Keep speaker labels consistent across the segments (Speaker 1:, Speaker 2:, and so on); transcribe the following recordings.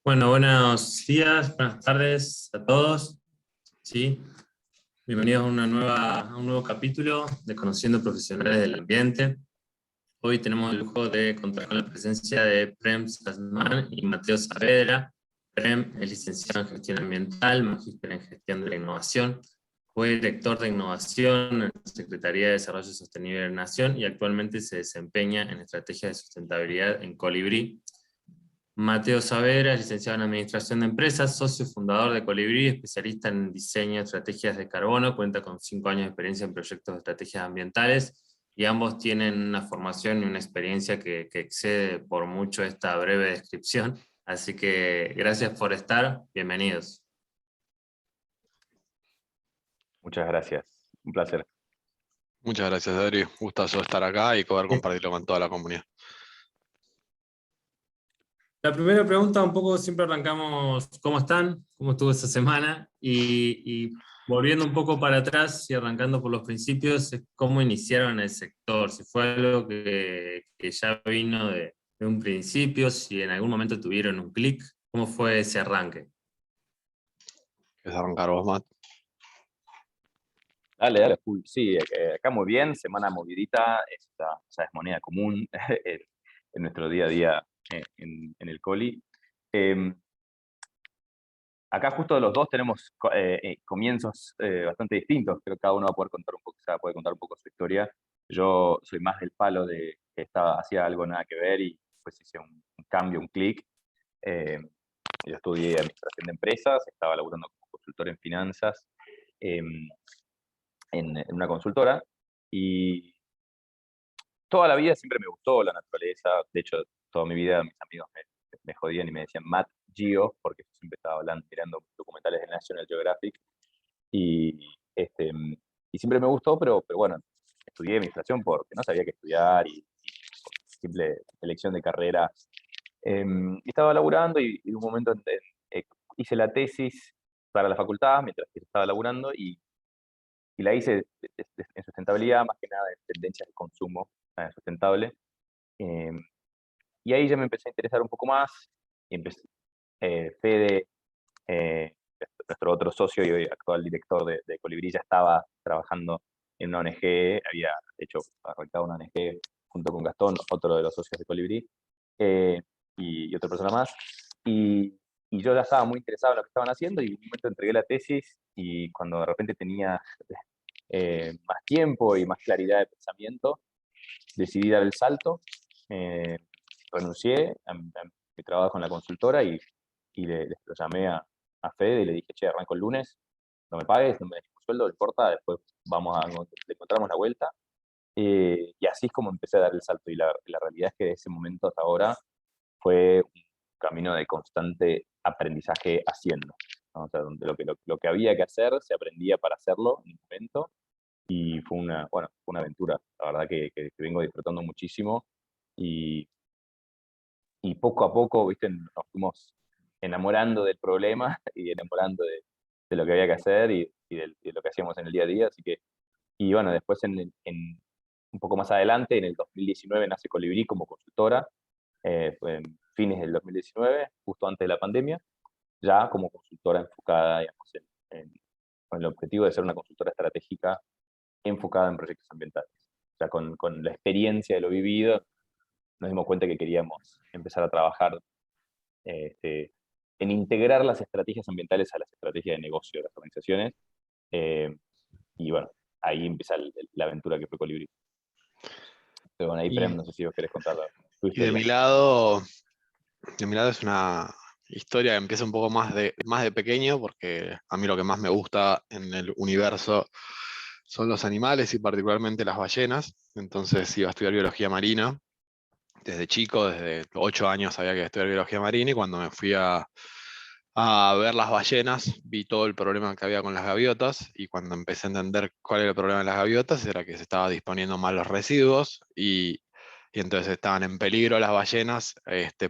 Speaker 1: Bueno, buenos días, buenas tardes a todos. ¿Sí? Bienvenidos a un nuevo capítulo de Conociendo Profesionales del Ambiente. Hoy tenemos el lujo de contar con la presencia de Prem Sasman y Mateo Saavedra. Prem es licenciado en Gestión Ambiental, magíster en Gestión de la Innovación, fue director de Innovación en la Secretaría de Desarrollo Sostenible de la Nación y actualmente se desempeña en Estrategias de Sustentabilidad en Colibrí. Mateo Saavedra es licenciado en Administración de Empresas, socio fundador de Colibrí, especialista en diseño de estrategias de carbono, cuenta con 5 años de experiencia en proyectos de estrategias ambientales, y ambos tienen una formación y una experiencia que excede por mucho esta breve descripción. Así que gracias por estar, bienvenidos.
Speaker 2: Muchas gracias, un placer.
Speaker 3: Muchas gracias, Adri. Gustazo estar acá y poder compartirlo con toda la comunidad.
Speaker 1: La primera pregunta, un poco siempre arrancamos, ¿cómo están? ¿Cómo estuvo esta semana? Y volviendo un poco para atrás y arrancando por los principios, es cómo iniciaron el sector, si fue algo que ya vino de un principio, si en algún momento tuvieron un clic, ¿cómo fue ese arranque?
Speaker 3: ¿Quieres arrancar vos, Matt?
Speaker 2: Dale, full. Sí, acá muy bien, semana movidita, esa es moneda común en nuestro día a día en el Coli. Acá justo los dos tenemos comienzos bastante distintos, creo que cada uno va a poder contar un poco, puede contar un poco su historia. Yo soy más del palo de que hacía algo nada que ver y pues hice un cambio, un clic. Yo estudié Administración de Empresas, estaba laburando como consultor en finanzas. En una consultora, y toda la vida siempre me gustó la naturaleza. De hecho, toda mi vida mis amigos me jodían y me decían Matt Geo, porque yo siempre estaba mirando documentales de National Geographic, y, y siempre me gustó, pero bueno, estudié administración porque no sabía qué estudiar y por simple elección de carrera. Y estaba laburando y en un momento hice la tesis para la facultad mientras que estaba laburando, y la hice en sustentabilidad, más que nada en tendencias de consumo sustentable. Y ahí ya me empecé a interesar un poco más, y Fede, nuestro otro socio y hoy actual director de Colibrí, ya estaba trabajando en una ONG, había hecho arrancado una ONG junto con Gastón, otro de los socios de Colibrí, y otra persona más. Y yo ya estaba muy interesado en lo que estaban haciendo, y en un momento entregué la tesis, y cuando de repente tenía más tiempo y más claridad de pensamiento, decidí dar el salto, renuncié a mi trabajo en la consultora y lo llamé a Fede y le dije, che, arranco el lunes, no me pagues, no me des un sueldo, no importa, después le encontramos la vuelta. Y así es como empecé a dar el salto, y la realidad es que de ese momento hasta ahora fue un camino de constante aprendizaje haciendo, ¿no? O sea, donde lo que había que hacer se aprendía para hacerlo en un momento, y fue una aventura, la verdad que vengo disfrutando muchísimo, y, y poco a poco, ¿viste? Nos fuimos enamorando del problema y enamorando de lo que había que hacer y de lo que hacíamos en el día a día, así que, y bueno, después un poco más adelante, en el 2019, nace Colibrí como consultora, fue en fines del 2019, justo antes de la pandemia, ya como consultora enfocada, digamos, con el objetivo de ser una consultora estratégica enfocada en proyectos ambientales. O sea, con la experiencia de lo vivido, nos dimos cuenta que queríamos empezar a trabajar en integrar las estrategias ambientales a las estrategias de negocio de las organizaciones. Y bueno, ahí empieza la aventura que fue Colibrí. Pero bueno, ahí Prem, no sé si vos querés contar tu
Speaker 3: Y
Speaker 2: historia.
Speaker 3: de mi lado es una historia que empieza un poco más de pequeño, porque a mí lo que más me gusta en el universo son los animales y particularmente las ballenas. Entonces iba a estudiar biología marina. Desde chico, desde 8 años sabía que iba a estudiar biología marina, y cuando me fui a ver las ballenas, vi todo el problema que había con las gaviotas, y cuando empecé a entender cuál era el problema de las gaviotas, era que se estaba disponiendo mal los residuos, y entonces estaban en peligro las ballenas,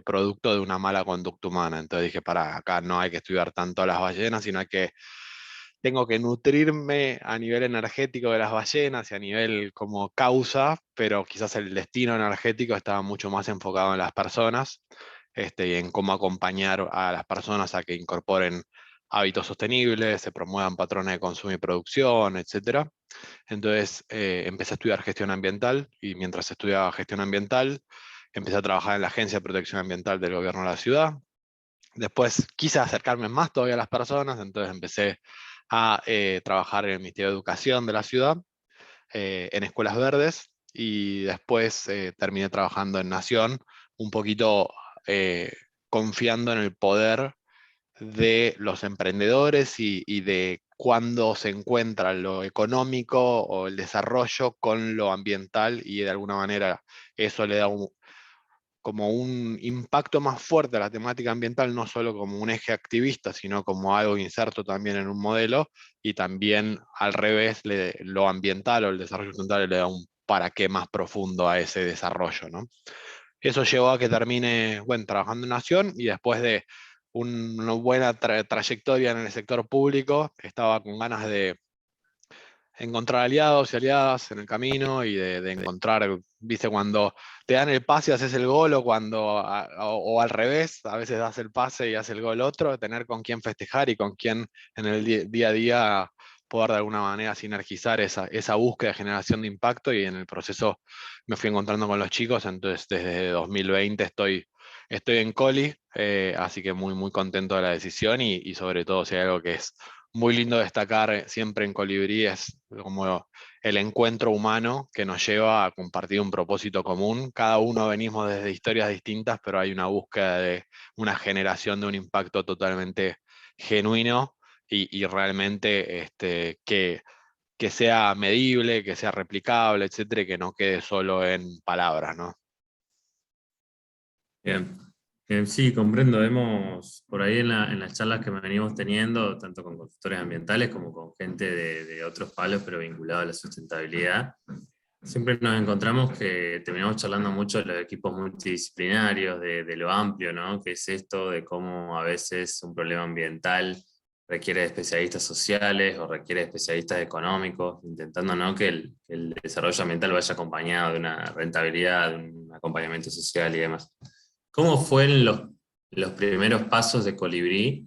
Speaker 3: producto de una mala conducta humana. Entonces dije, para, acá no hay que estudiar tanto a las ballenas, sino que tengo que nutrirme a nivel energético de las ballenas y a nivel como causa, pero quizás el destino energético estaba mucho más enfocado en las personas. y en cómo acompañar a las personas a que incorporen hábitos sostenibles, se promuevan patrones de consumo y producción, etc. Entonces empecé a estudiar gestión ambiental y mientras estudiaba gestión ambiental empecé a trabajar en la Agencia de Protección Ambiental del Gobierno de la ciudad. Después quise acercarme más todavía a las personas, entonces empecé a trabajar en el Ministerio de Educación de la ciudad, en escuelas verdes, y después terminé trabajando en Nación, un poquito confiando en el poder de los emprendedores y de cuándo se encuentra lo económico o el desarrollo con lo ambiental, y de alguna manera eso le da como un impacto más fuerte a la temática ambiental, no solo como un eje activista, sino como algo inserto también en un modelo, y también al revés, lo ambiental o el desarrollo sustentable le da un para qué más profundo a ese desarrollo, ¿no? Eso llevó a que termine, bueno, trabajando en Nación, y después de una buena trayectoria en el sector público, estaba con ganas de encontrar aliados y aliadas en el camino, y de encontrar, viste, cuando te dan el pase y haces el gol, o o al revés, a veces das el pase y haces el gol otro, tener con quién festejar y con quién en el día a día poder de alguna manera sinergizar esa búsqueda de generación de impacto, y en el proceso me fui encontrando con los chicos, entonces desde 2020 estoy en Coli, así que muy, muy contento de la decisión, y sobre todo si hay algo que es muy lindo destacar siempre en Colibrí es como el encuentro humano que nos lleva a compartir un propósito común. Cada uno venimos desde historias distintas, pero hay una búsqueda de una generación de un impacto totalmente genuino, y realmente que sea medible, que sea replicable, etcétera, y que no quede solo en palabras, ¿no?
Speaker 1: Bien. Sí, comprendo. Vemos por ahí en las charlas que venimos teniendo, tanto con consultores ambientales como con gente de otros palos, pero vinculado a la sustentabilidad. Siempre nos encontramos que terminamos charlando mucho de los equipos multidisciplinarios, de lo amplio, ¿no? Que es esto de cómo a veces un problema ambiental requiere de especialistas sociales o requiere de especialistas económicos, intentando, ¿no?, que el desarrollo ambiental vaya acompañado de una rentabilidad, de un acompañamiento social y demás. ¿Cómo fueron los primeros pasos de Colibrí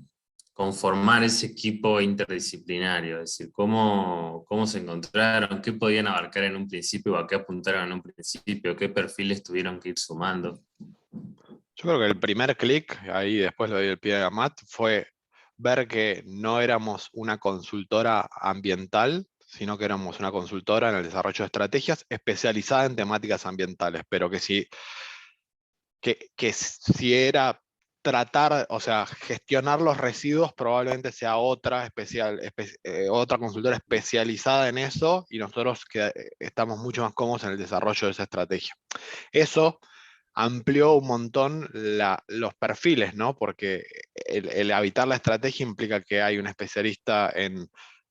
Speaker 1: conformar ese equipo interdisciplinario? Es decir, ¿cómo se encontraron? ¿Qué podían abarcar en un principio o a qué apuntaron en un principio? ¿Qué perfiles tuvieron que ir sumando?
Speaker 3: Yo creo que el primer clic, ahí después le doy el pie a Matt, fue ver que no éramos una consultora ambiental, sino que éramos una consultora en el desarrollo de estrategias especializada en temáticas ambientales, pero que si era tratar, o sea, gestionar los residuos, probablemente sea otra consultora especializada en eso, y nosotros estamos mucho más cómodos en el desarrollo de esa estrategia. Eso amplió un montón los perfiles, ¿no? Porque el habitar la estrategia implica que hay un especialista en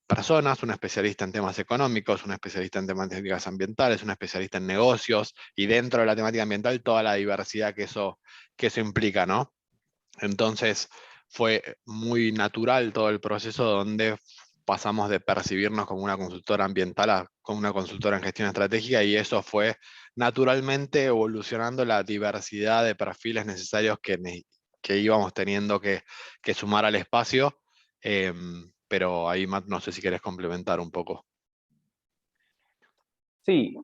Speaker 3: personas, un especialista en temas económicos, un especialista en temáticas ambientales, un especialista en negocios, y dentro de la temática ambiental toda la diversidad que eso implica, ¿no? Entonces fue muy natural todo el proceso, donde pasamos de percibirnos como una consultora ambiental a como una consultora en gestión estratégica, y eso fue naturalmente evolucionando la diversidad de perfiles necesarios que íbamos teniendo que sumar al espacio. Pero ahí, Matt, no sé si querés complementar un poco.
Speaker 2: Sí,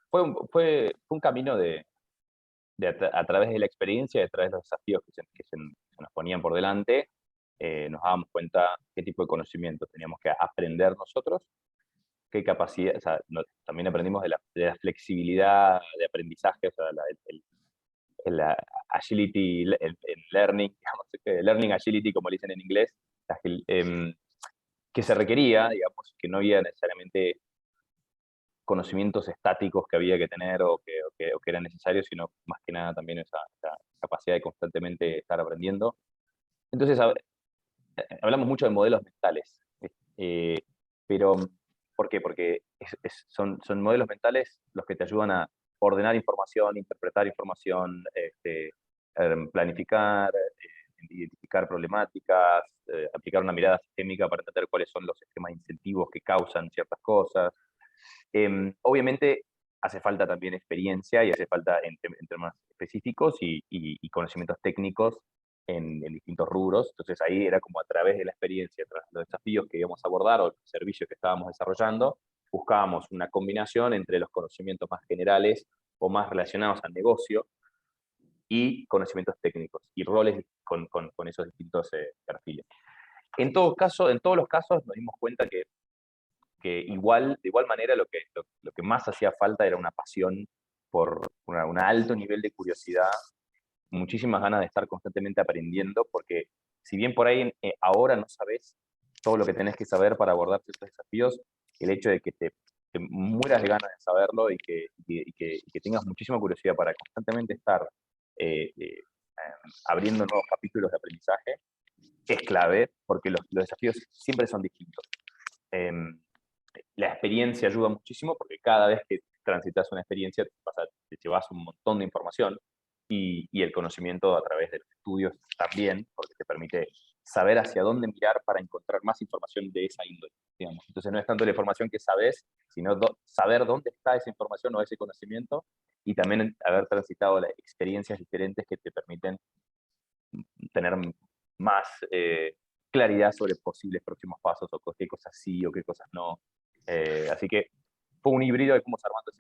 Speaker 2: fue un camino a través de la experiencia, a través de los desafíos que se nos ponían por delante, nos dábamos cuenta qué tipo de conocimientos teníamos que aprender nosotros, qué capacidad, o sea, también aprendimos de la flexibilidad de aprendizaje, o sea, la agility, el learning, digamos, learning agility, como le dicen en inglés, que se requería, digamos, que no había necesariamente conocimientos estáticos que había que tener o que eran necesarios, sino más que nada también esa capacidad de constantemente estar aprendiendo. Entonces, hablamos mucho de modelos mentales, eh, pero ¿por qué? Porque son modelos mentales los que te ayudan a ordenar información, interpretar información, planificar, identificar problemáticas, aplicar una mirada sistémica para entender cuáles son los sistemas incentivos que causan ciertas cosas. Obviamente, hace falta también experiencia y hace falta en temas específicos y conocimientos técnicos en distintos rubros. Entonces ahí era como a través de la experiencia, tras los desafíos que íbamos a abordar o los servicios que estábamos desarrollando, buscábamos una combinación entre los conocimientos más generales o más relacionados al negocio y conocimientos técnicos y roles con esos distintos perfiles. En todo caso, en todos los casos nos dimos cuenta que de igual manera lo que más hacía falta era una pasión por un alto nivel de curiosidad, muchísimas ganas de estar constantemente aprendiendo, porque si bien por ahí ahora no sabes todo lo que tenés que saber para abordar ciertos desafíos, el hecho de que te mueras de ganas de saberlo y que tengas muchísima curiosidad para constantemente estar abriendo nuevos capítulos de aprendizaje es clave, porque los desafíos siempre son distintos. La experiencia ayuda muchísimo porque cada vez que transitas una experiencia te llevas un montón de información y el conocimiento a través de los estudios también, porque te permite saber hacia dónde mirar para encontrar más información de esa índole, digamos. Entonces no es tanto la información que sabes, sino saber dónde está esa información o ese conocimiento y también haber transitado las experiencias diferentes que te permiten tener más claridad sobre posibles próximos pasos o qué cosas sí o qué cosas no. Así que fue un híbrido de cómo se armando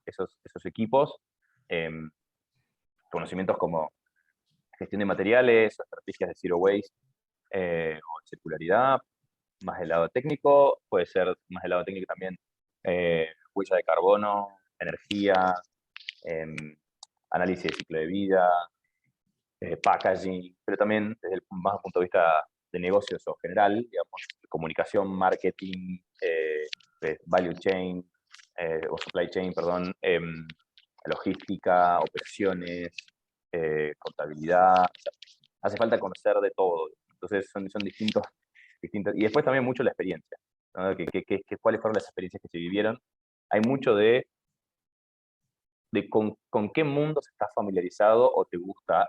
Speaker 2: esos equipos. Eh, Conocimientos como gestión de materiales, estrategias de zero waste o circularidad, más del lado técnico, puede ser más del lado técnico también huella de carbono, energía, análisis de ciclo de vida, packaging, pero también desde el más punto de vista de negocios o general, digamos, comunicación, marketing, value chain, o supply chain, perdón, logística, operaciones, contabilidad. O sea, hace falta conocer de todo. Entonces son distintos. Y después también mucho la experiencia, ¿no? ¿Cuáles fueron las experiencias que se vivieron? Hay mucho de con qué mundos estás familiarizado o te gusta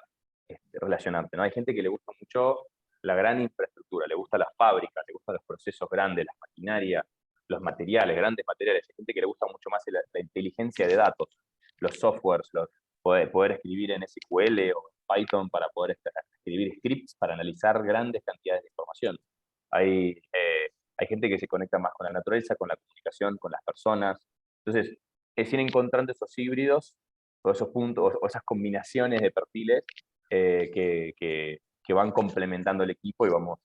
Speaker 2: relacionarte, ¿no? Hay gente que le gusta mucho la gran infraestructura, le gusta las fábricas, le gustan los procesos grandes, las maquinarias, los materiales, grandes materiales. Hay gente que le gusta mucho más la inteligencia de datos, los softwares, poder escribir en SQL o Python para poder escribir scripts para analizar grandes cantidades de información. Hay gente que se conecta más con la naturaleza, con la comunicación, con las personas. Entonces, es ir encontrando esos híbridos o esos puntos o esas combinaciones de perfiles que van complementando el equipo y vamos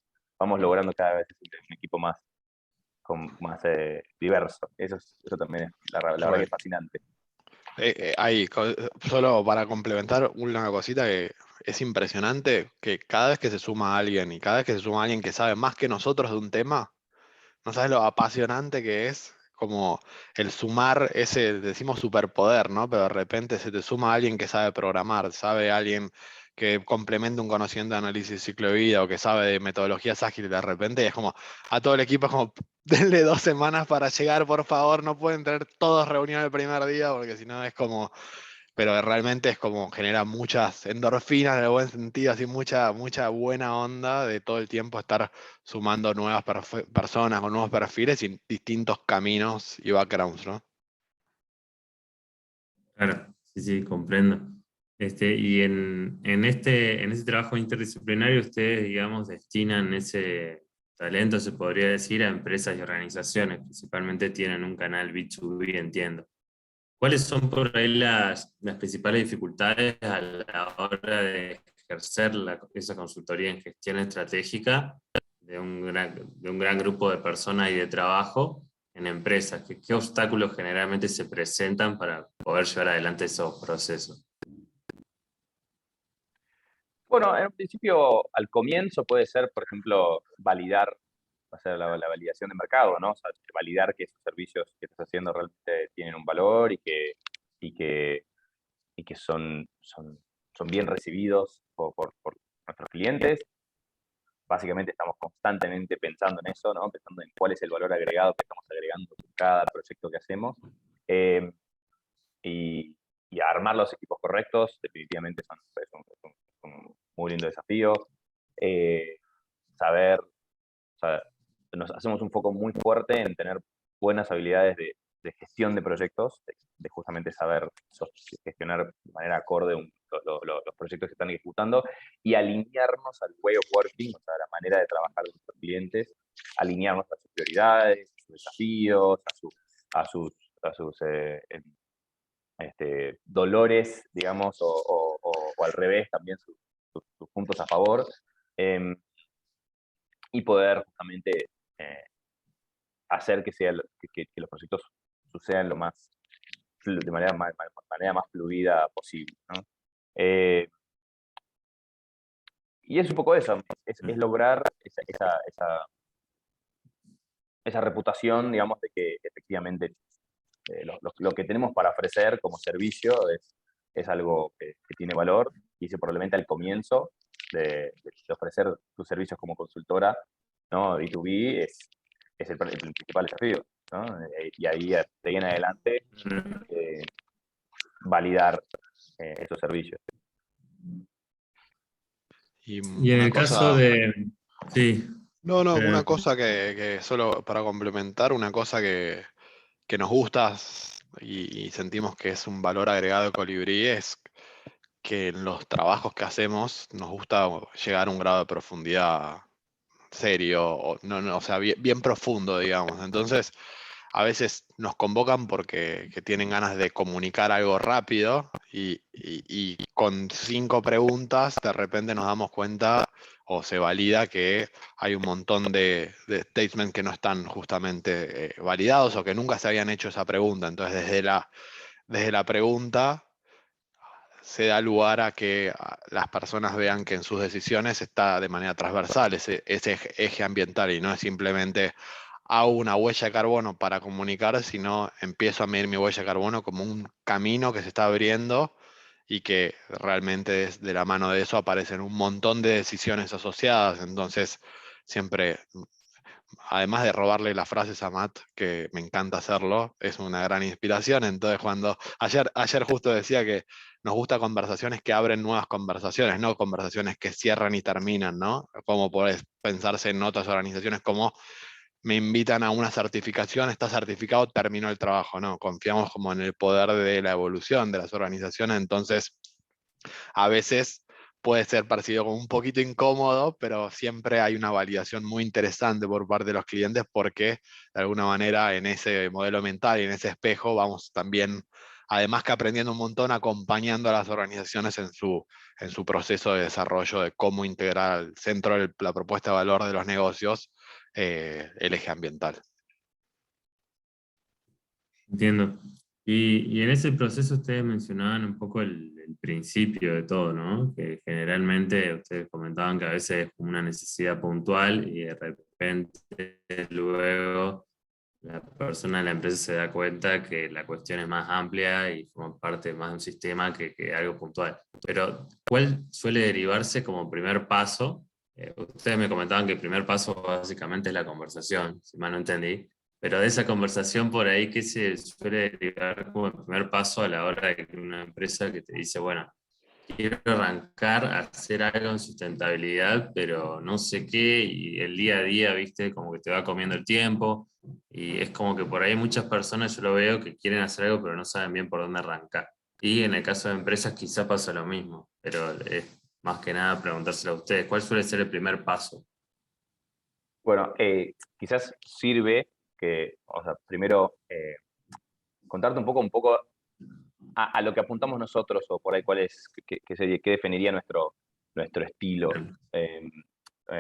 Speaker 2: logrando cada vez un equipo más diverso. Eso también es la verdad que es fascinante.
Speaker 3: Solo para complementar una cosita que es impresionante, que cada vez que se suma alguien y cada vez que se suma alguien que sabe más que nosotros de un tema, no sabes lo apasionante que es, como el sumar ese, decimos superpoder, ¿no? Pero de repente se te suma alguien que sabe programar, sabe alguien que complementa un conocimiento de análisis de ciclo de vida o que sabe de metodologías ágiles de repente, es como, a todo el equipo es como, denle 2 semanas para llegar, por favor, no pueden tener todos reunión el primer día, porque si no es como, pero realmente es como genera muchas endorfinas en el buen sentido, así mucha buena onda de todo el tiempo estar sumando nuevas personas o nuevos perfiles y distintos caminos y backgrounds, ¿no?
Speaker 1: Claro, sí, sí, comprendo. Y en ese trabajo interdisciplinario ustedes, digamos, destinan ese talento, se podría decir, a empresas y organizaciones, principalmente tienen un canal B2B, entiendo. ¿Cuáles son por ahí las principales dificultades a la hora de ejercer esa consultoría en gestión estratégica de un gran grupo de personas y de trabajo en empresas? ¿Qué obstáculos generalmente se presentan para poder llevar adelante esos procesos?
Speaker 2: Bueno, en un principio, al comienzo puede ser, por ejemplo, hacer la validación de mercado, ¿no? O sea, validar que esos servicios que estás haciendo realmente tienen un valor y que, y que son bien recibidos por nuestros clientes. Básicamente estamos constantemente pensando en eso, ¿no? Pensando en cuál es el valor agregado que estamos agregando en cada proyecto que hacemos. Eh, y, y armar los equipos correctos, definitivamente es un muy lindo desafío. Saber, o sea, nos hacemos un foco muy fuerte en tener buenas habilidades de de gestión de proyectos, de justamente saber gestionar de manera acorde los proyectos que están ejecutando y alinearnos al way of working, o sea, a la manera de trabajar de nuestros clientes, alinearnos a sus prioridades, a sus desafíos, a sus dolores, digamos, o al revés, también sus puntos a favor, y poder justamente hacer que los proyectos sucedan de manera más fluida posible, ¿no? Y es un poco eso, es lograr esa reputación, digamos, de que efectivamente lo que tenemos para ofrecer como servicio es algo que tiene valor, y ese probablemente al comienzo de ofrecer tus servicios como consultora, ¿no? B2B es el principal desafío, ¿no? Y ahí de ahí en adelante validar esos servicios.
Speaker 3: Y
Speaker 1: Y en
Speaker 3: una
Speaker 1: el caso
Speaker 3: cosa,
Speaker 1: de... Sí.
Speaker 3: no, una
Speaker 1: eh,
Speaker 3: cosa que solo para complementar, una cosa que nos gusta y sentimos que es un valor agregado de Colibrí es que en los trabajos que hacemos nos gusta llegar a un grado de profundidad serio, o sea, bien profundo, digamos. Entonces, a veces nos convocan porque que tienen ganas de comunicar algo rápido y con 5 preguntas de repente nos damos cuenta o se valida que hay un montón de statements que no están justamente validados o que nunca se habían hecho esa pregunta. Entonces, desde la pregunta se da lugar a que las personas vean que en sus decisiones está de manera transversal ese eje ambiental y no es simplemente hago una huella de carbono para comunicar, sino empiezo a medir mi huella de carbono como un camino que se está abriendo y que realmente de la mano de eso aparecen un montón de decisiones asociadas. Entonces, siempre, además de robarle las frases a Matt, que me encanta hacerlo, es una gran inspiración. Entonces, ayer justo decía que nos gusta conversaciones que abren nuevas conversaciones, no conversaciones que cierran y terminan, ¿no? Como podés pensarse en otras organizaciones como me invitan a una certificación, está certificado, terminó el trabajo, ¿no? Confiamos como en el poder de la evolución de las organizaciones, entonces a veces puede ser percibido como un poquito incómodo, pero siempre hay una validación muy interesante por parte de los clientes porque de alguna manera en ese modelo mental y en ese espejo vamos también, además que aprendiendo un montón, acompañando a las organizaciones en su proceso de desarrollo de cómo integrar al centro de la propuesta de valor de los negocios el eje ambiental.
Speaker 1: Entiendo. Y en ese proceso ustedes mencionaban un poco el principio de todo, ¿no? Que generalmente ustedes comentaban que a veces es como una necesidad puntual y de repente luego la persona de la empresa se da cuenta que la cuestión es más amplia y forma parte más de un sistema que algo puntual. Pero, ¿cuál suele derivarse como primer paso? Ustedes me comentaban que el primer paso básicamente es la conversación, si mal no entendí. Pero de esa conversación por ahí, ¿qué se suele derivar como el primer paso a la hora de que una empresa que te dice, bueno, quiero arrancar a hacer algo en sustentabilidad, pero no sé qué, y el día a día, viste, como que te va comiendo el tiempo, y es como que por ahí muchas personas yo lo veo que quieren hacer algo, pero no saben bien por dónde arrancar. Y en el caso de empresas quizá pasa lo mismo, pero es más que nada preguntárselo a ustedes, ¿cuál suele ser el primer paso?
Speaker 2: Bueno, quizás sirve que, o sea, primero contarte un poco a lo que apuntamos nosotros, o por ahí qué definiría nuestro estilo.
Speaker 1: Bien.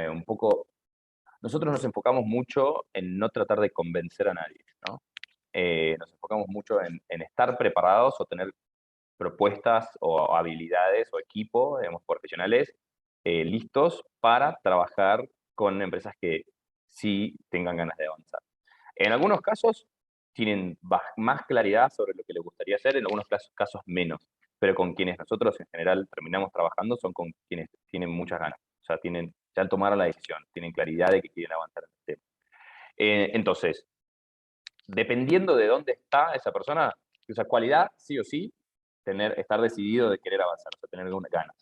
Speaker 2: Un poco, nosotros nos enfocamos mucho en no tratar de convencer a nadie, ¿no? Nos enfocamos mucho en estar preparados o tener propuestas o habilidades o equipo, digamos, profesionales listos para trabajar con empresas que sí tengan ganas de avanzar. En algunos casos tienen más claridad sobre lo que les gustaría hacer, en algunos casos menos, pero con quienes nosotros en general terminamos trabajando son con quienes tienen muchas ganas, o sea, ya han tomado la decisión, tienen claridad de que quieren avanzar en el tema. Entonces, dependiendo de dónde está esa persona, esa cualidad, sí o sí, estar decidido de querer avanzar, o sea, tener algunas ganas.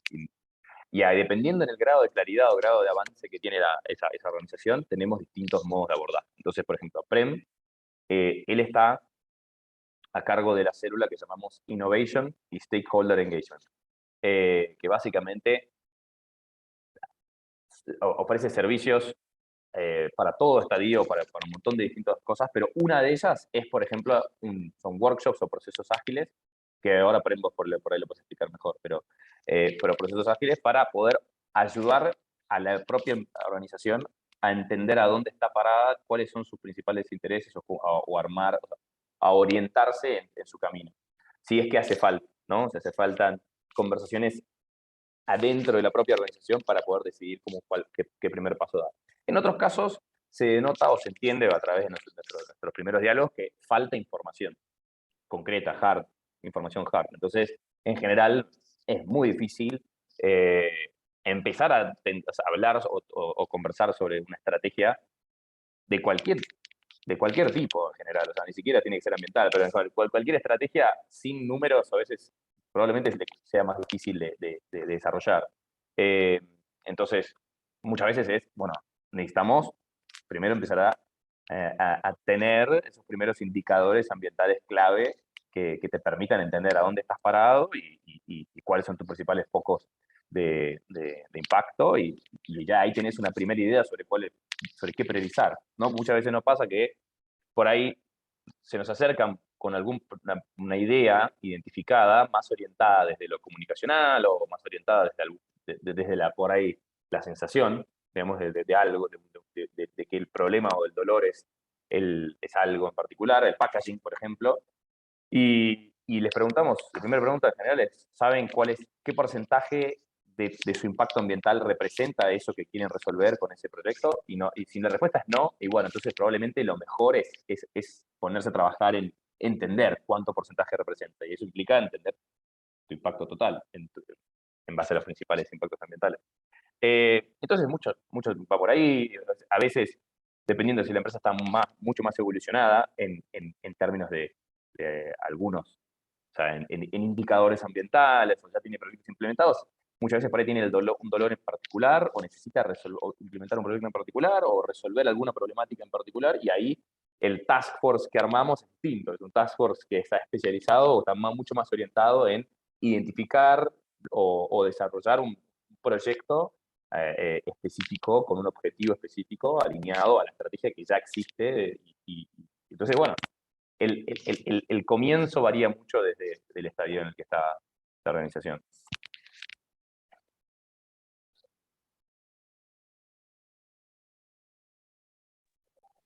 Speaker 2: Y ahí, dependiendo en el grado de claridad o grado de avance que tiene esa organización, tenemos distintos modos de abordar. Entonces, por ejemplo, Prem, él está a cargo de la célula que llamamos Innovation y Stakeholder Engagement, que básicamente ofrece servicios para todo estadio, para un montón de distintas cosas, pero una de ellas es, por ejemplo, son workshops o procesos ágiles, que ahora por ahí lo puedes explicar mejor, pero procesos ágiles para poder ayudar a la propia organización a entender a dónde está parada, cuáles son sus principales intereses o armar, a orientarse en su camino. Si es que hace falta, ¿no? O sea, hace falta conversaciones adentro de la propia organización para poder decidir qué primer paso dar. En otros casos se nota o se entiende a través de nuestros primeros diálogos que falta información concreta, hard, información hard. Entonces, en general, es muy difícil empezar a hablar o conversar sobre una estrategia de cualquier tipo en general, o sea, ni siquiera tiene que ser ambiental, pero en cualquier estrategia sin números a veces probablemente sea más difícil de desarrollar. Entonces, muchas veces bueno, necesitamos primero empezar a tener esos primeros indicadores ambientales clave que te permitan entender a dónde estás parado y cuáles son tus principales focos de impacto, y ya ahí tenés una primera idea sobre qué priorizar, ¿no? Muchas veces nos pasa que por ahí se nos acercan con una idea identificada, más orientada desde lo comunicacional o más orientada desde por ahí la sensación, digamos, de algo, de que el problema o el dolor es algo en particular, el packaging, por ejemplo, y les preguntamos, la primera pregunta en general es, ¿saben qué porcentaje de su impacto ambiental representa eso que quieren resolver con ese proyecto? Y si la respuesta es no, y bueno, entonces probablemente lo mejor es ponerse a trabajar en entender cuánto porcentaje representa, y eso implica entender tu impacto total en base a los principales impactos ambientales. Entonces, mucho va por ahí. A veces, dependiendo de si la empresa está mucho más evolucionada en términos de algunos, o sea, en indicadores ambientales, o ya tiene proyectos implementados, muchas veces por ahí tiene un dolor en particular, o necesita implementar un proyecto en particular, o resolver alguna problemática en particular, y ahí el task force que armamos es distinto. Es un task force que está especializado o está mucho más orientado en identificar o desarrollar un proyecto específico, con un objetivo específico, alineado a la estrategia que ya existe. Entonces, bueno, el comienzo varía mucho desde el estadio en el que está la organización.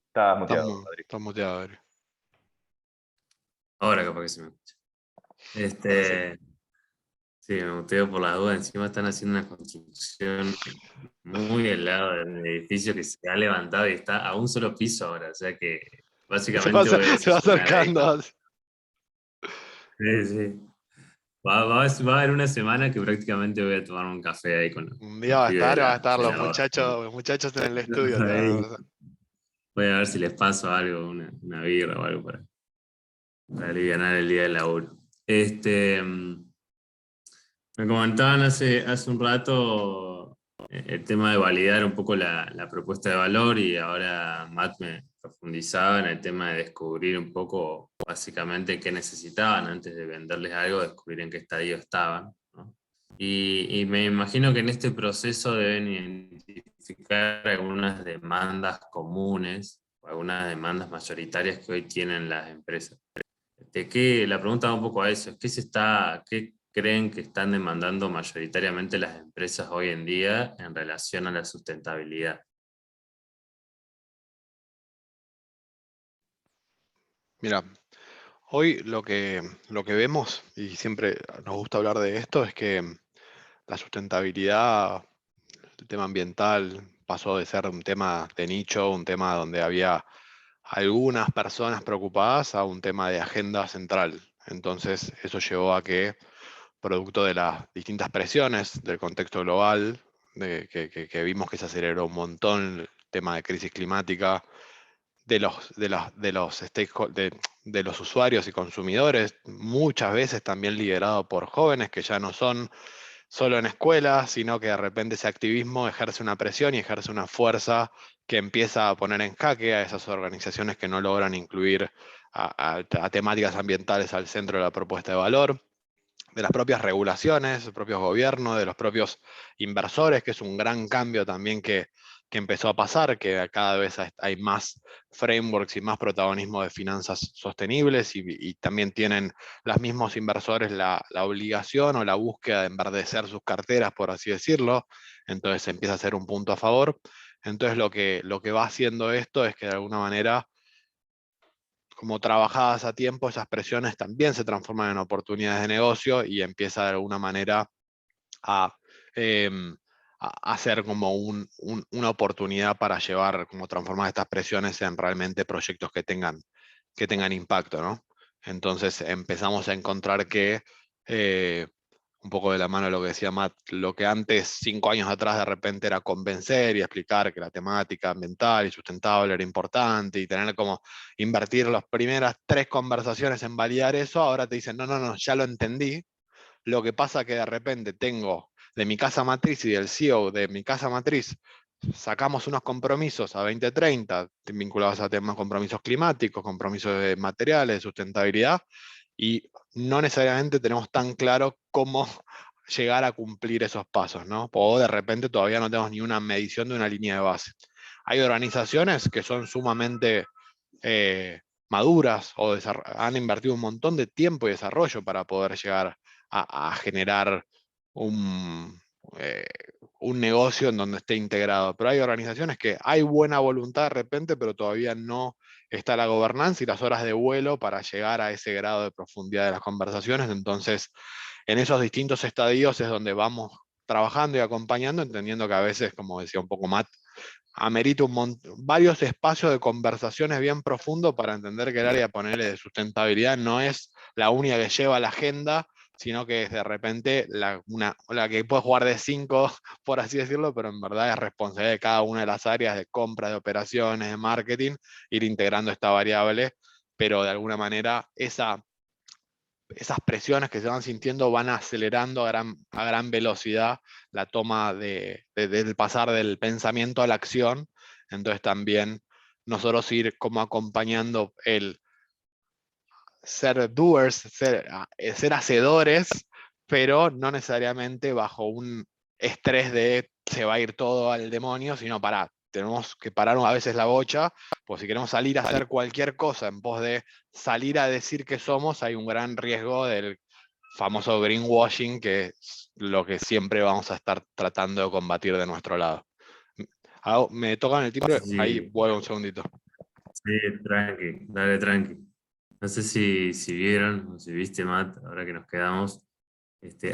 Speaker 2: Estás muteado, Adri.
Speaker 3: Estás muteado, Adri.
Speaker 1: Ahora capaz que se me escucha. Sí, me muteo por la duda. Encima están haciendo una construcción muy al lado del edificio que se ha levantado y está a un solo piso ahora. O sea que básicamente voy a
Speaker 3: Se va
Speaker 1: desayunar ahí.
Speaker 3: acercando.
Speaker 1: Sí, sí. Va a haber una semana que prácticamente voy a tomar un café ahí con
Speaker 3: Un
Speaker 1: los
Speaker 3: día va a
Speaker 1: pibes
Speaker 3: estar, va a estar
Speaker 1: de
Speaker 3: los
Speaker 1: la OSCE.
Speaker 3: muchachos en el estudio.
Speaker 1: Ahí. Voy a ver si les paso algo, una birra o algo para aliviar el día del laburo. Me comentaban hace un rato el tema de validar un poco la propuesta de valor, y ahora Matt me profundizaba en el tema de descubrir un poco básicamente qué necesitaban antes de venderles algo, descubrir en qué estadio estaban, ¿no? Y me imagino que en este proceso deben identificar algunas demandas comunes o algunas demandas mayoritarias que hoy tienen las empresas. La pregunta va un poco a eso, ¿qué creen que están demandando mayoritariamente las empresas hoy en día en relación a la sustentabilidad?
Speaker 3: Mira, hoy lo que vemos, y siempre nos gusta hablar de esto, es que la sustentabilidad, el tema ambiental, pasó de ser un tema de nicho, un tema donde había algunas personas preocupadas, a un tema de agenda central. Entonces, eso llevó a que, producto de las distintas presiones del contexto global, que vimos que se aceleró un montón el tema de crisis climática, de los usuarios y consumidores, muchas veces también liderado por jóvenes que ya no son solo en escuelas, sino que de repente ese activismo ejerce una presión y ejerce una fuerza que empieza a poner en jaque a esas organizaciones que no logran incluir a temáticas ambientales al centro de la propuesta de valor, de las propias regulaciones, de los propios gobiernos, de los propios inversores, que es un gran cambio también que empezó a pasar, que cada vez hay más frameworks y más protagonismo de finanzas sostenibles y también tienen los mismos inversores la obligación o la búsqueda de enverdecer sus carteras, por así decirlo. Entonces empieza a ser un punto a favor. Entonces lo que va haciendo esto es que de alguna manera, como trabajadas a tiempo, esas presiones también se transforman en oportunidades de negocio y empieza de alguna manera a, em, a ser como una oportunidad para llevar, como transformar estas presiones en realmente proyectos que tengan impacto, ¿no? Entonces empezamos a encontrar que, un poco de la mano de lo que decía Matt, lo que antes, 5 años atrás, de repente era convencer y explicar que la temática ambiental y sustentable era importante y tener como invertir las primeras 3 conversaciones en validar eso, ahora te dicen, no, no, no, ya lo entendí. Lo que pasa que de repente tengo de mi casa matriz y del CEO de mi casa matriz, sacamos unos compromisos a 2030 vinculados a temas compromisos climáticos, compromisos de materiales, de sustentabilidad, y no necesariamente tenemos tan claro cómo llegar a cumplir esos pasos, ¿no? O de repente todavía no tenemos ni una medición de una línea de base. Hay organizaciones que son sumamente maduras o han invertido un montón de tiempo y desarrollo para poder llegar a generar un, eh, un negocio en donde esté integrado. Pero hay organizaciones que hay buena voluntad de repente, pero todavía no está la gobernanza y las horas de vuelo para llegar a ese grado de profundidad de las conversaciones. Entonces, en esos distintos estadios es donde vamos trabajando y acompañando, entendiendo que a veces, como decía un poco Matt, amerita varios espacios de conversaciones bien profundos para entender que el área de sustentabilidad no es la única que lleva la agenda, sino que es de repente la que puede jugar de 5, por así decirlo, pero en verdad es responsabilidad de cada una de las áreas de compra, de operaciones, de marketing, ir integrando esta variable, pero de alguna manera esas presiones que se van sintiendo van acelerando a gran velocidad la toma del pasar del pensamiento a la acción. Entonces también nosotros ir como acompañando el ser doers, ser hacedores, pero no necesariamente bajo un estrés de se va a ir todo al demonio, sino tenemos que parar a veces la bocha, pues si queremos salir a hacer cualquier cosa en pos de salir a decir que somos, hay un gran riesgo del famoso greenwashing, que es lo que siempre vamos a estar tratando de combatir de nuestro lado. Me tocan el timbre, ahí
Speaker 1: Sí,
Speaker 3: vuelvo un segundito.
Speaker 1: sí, tranqui, dale tranqui. No sé si vieron o si viste, Matt, ahora que nos quedamos.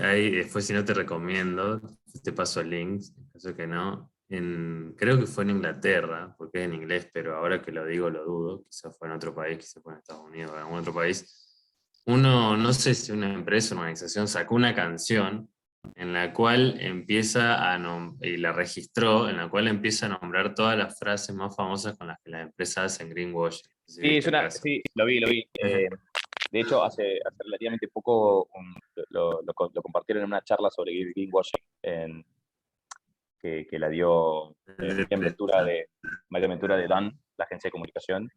Speaker 1: Ahí, después, si no, te recomiendo, te paso links, en caso que no. Creo que fue en Inglaterra, porque es en inglés, pero ahora que lo digo lo dudo. Quizás fue en otro país, quizás fue en Estados Unidos o en algún otro país. No sé si una empresa o una organización sacó una canción en la cual y la registró, en la cual empieza a nombrar todas las frases más famosas con las que las empresas hacen greenwashing. No sé si
Speaker 2: Sí,
Speaker 1: viste el caso.
Speaker 2: sí, lo vi, lo vi. De hecho, hace relativamente poco lo compartieron en una charla sobre greenwashing que la dio María Ventura de DAN, la agencia de comunicación,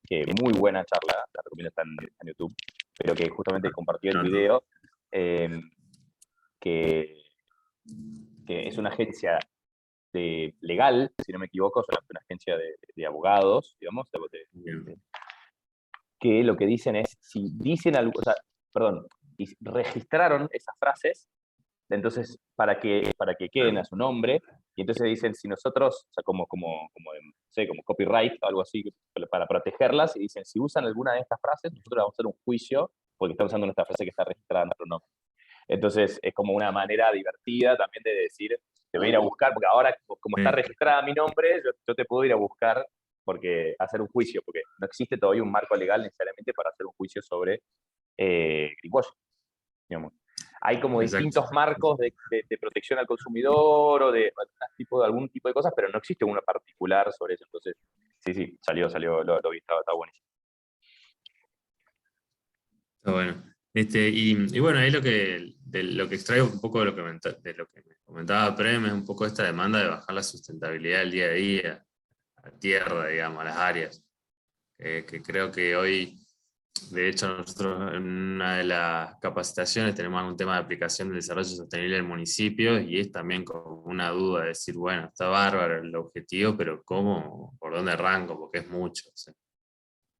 Speaker 2: que muy buena charla, la recomiendo, está en YouTube, pero que justamente compartió el video, eh, que, que es una agencia legal, si no me equivoco, es una agencia de abogados, digamos, que lo que dicen es, si dicen algo, o sea, perdón, y registraron esas frases, entonces, para que queden a su nombre, y entonces dicen, si nosotros, o sea, no sé, como copyright o algo así, para protegerlas, y dicen, si usan alguna de estas frases, nosotros vamos a hacer un juicio porque está usando nuestra frase que está registrada en nuestro nombre. Entonces, es como una manera divertida también de decir, te voy a ir a buscar, porque ahora, como está registrada mi nombre, yo te puedo ir a buscar porque hacer un juicio, porque no existe todavía un marco legal necesariamente para hacer un juicio sobre greenwashing, digamos. Hay como
Speaker 1: Exacto.
Speaker 2: distintos marcos de protección al consumidor o de algún tipo de cosas, pero no existe uno particular sobre eso. Entonces, sí, salió, lo vi, está buenísimo.
Speaker 1: Está bueno. Y bueno, ahí lo que extraigo un poco de lo que me comentaba Prem es un poco esta demanda de bajar la sustentabilidad del día a día, a la tierra, digamos, a las áreas. Que creo que hoy, de hecho, nosotros en una de las capacitaciones tenemos un tema de aplicación del desarrollo sostenible en municipios y es también como una duda de decir, bueno, está bárbaro el objetivo, pero ¿cómo? ¿Por dónde arranco? Porque es mucho. O sea,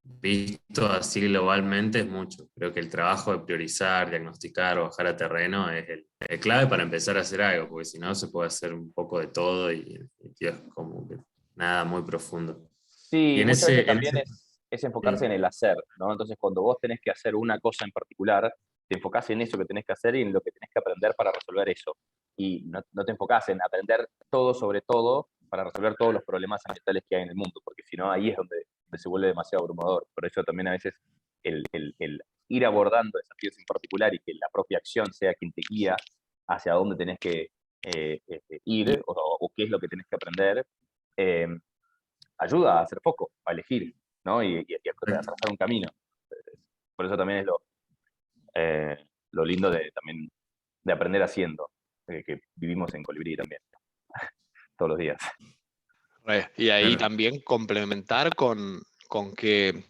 Speaker 1: visto así globalmente es mucho. Creo que el trabajo de priorizar, diagnosticar o bajar a terreno es el clave para empezar a hacer algo, porque si no se puede hacer un poco de todo y es como que nada muy profundo. Y
Speaker 2: Sí,
Speaker 1: en
Speaker 2: muchas veces
Speaker 1: ese, en
Speaker 2: también
Speaker 1: ese
Speaker 2: es enfocarse
Speaker 1: sí.
Speaker 2: en el hacer, ¿no? Entonces, cuando vos tenés que hacer una cosa en particular, te enfocás en eso que tenés que hacer y en lo que tenés que aprender para resolver eso. Y no te enfocás en aprender todo sobre todo para resolver todos los problemas ambientales que hay en el mundo, porque si no, ahí es donde se vuelve demasiado abrumador. Por eso también a veces el ir abordando desafíos en particular y que la propia acción sea quien te guía hacia dónde tenés que ir o qué es lo que tenés que aprender, eh, ayuda a hacer foco, a elegir, ¿no? A trazar un camino. Por eso también es lo lindo también de aprender haciendo, que vivimos en Colibrí también, todos los días.
Speaker 3: Y ahí
Speaker 1: Claro.
Speaker 3: también complementar con que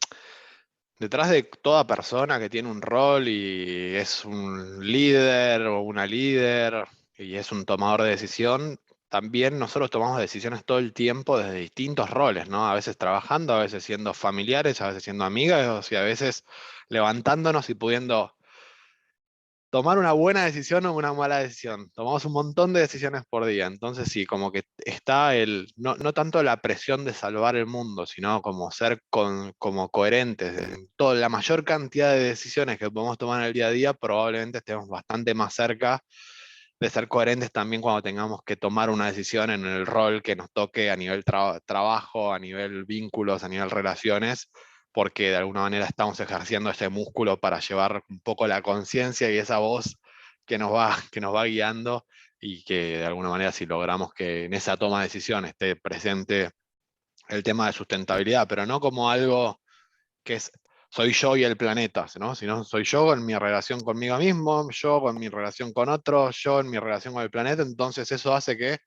Speaker 3: detrás de toda persona que tiene un rol y es un líder o una líder y es un tomador de decisión, también nosotros tomamos decisiones todo el tiempo desde distintos roles, ¿no? A veces trabajando, a veces siendo familiares, a veces siendo amigas, y a veces levantándonos y pudiendo tomar una buena decisión o una mala decisión. Tomamos un montón de decisiones por día. Entonces sí, como que está no tanto la presión de salvar el mundo, sino como ser como coherentes. En la mayor cantidad de decisiones que podemos tomar en el día a día, probablemente estemos bastante más cerca de ser coherentes también cuando tengamos que tomar una decisión en el rol que nos toque a nivel trabajo, a nivel vínculos, a nivel relaciones, porque de alguna manera estamos ejerciendo ese músculo para llevar un poco la conciencia y esa voz que nos va guiando, y que de alguna manera si logramos que en esa toma de decisión esté presente el tema de sustentabilidad, pero no como algo que soy yo y el planeta, ¿no? Sino soy yo en mi relación conmigo mismo, yo con mi relación con otros, yo en mi relación con el planeta. Entonces eso hace que